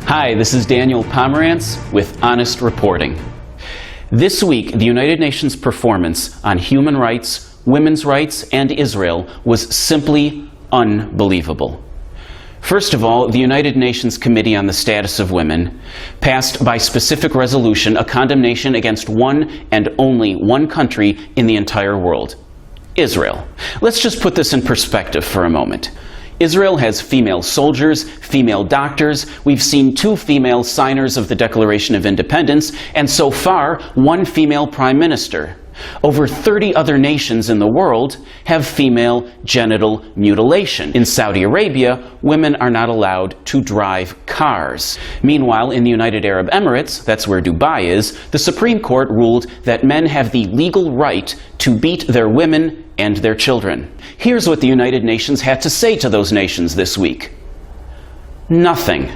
Hi, this is Daniel Pomerantz with Honest Reporting. This week, the United Nations performance on human rights, women's rights, and Israel was simply unbelievable. First of all, the United Nations Committee on the Status of Women passed by specific resolution a condemnation against one and only one country in the entire world: Israel. Let's just put this in perspective for a moment. Israel has female soldiers, female doctors, we've seen 2 female signers of the Declaration of Independence, and so far, 1 female prime minister. Over 30 other nations in the world have female genital mutilation. In Saudi Arabia, women are not allowed to drive cars. Meanwhile, in the United Arab Emirates, that's where Dubai is, the Supreme Court ruled that men have the legal right to beat their women and their children. Here's what the United Nations had to say to those nations this week. Nothing.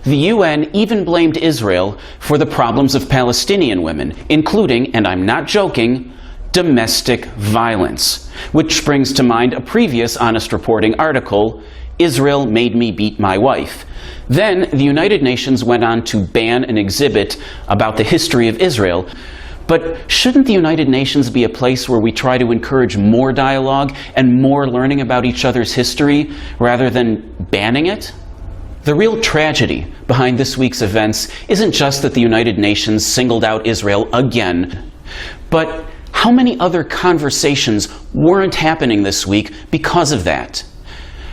The UN even blamed Israel for the problems of Palestinian women, including, and I'm not joking, domestic violence. Which brings to mind a previous Honest Reporting article, Israel Made Me Beat My Wife. Then the United Nations went on to ban an exhibit about the history of Israel. But shouldn't the United Nations be a place where we try to encourage more dialogue and more learning about each other's history rather than banning it? The real tragedy behind this week's events isn't just that the United Nations singled out Israel again, but how many other conversations weren't happening this week because of that?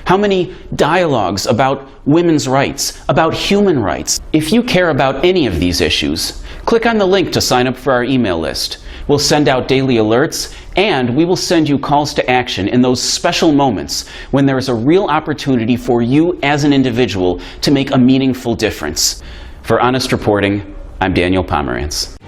How many dialogues about women's rights, about human rights? If you care about any of these issues, click on the link to sign up for our email list. We'll send out daily alerts, and we will send you calls to action in those special moments when there is a real opportunity for you as an individual to make a meaningful difference. For Honest Reporting, I'm Daniel Pomerantz.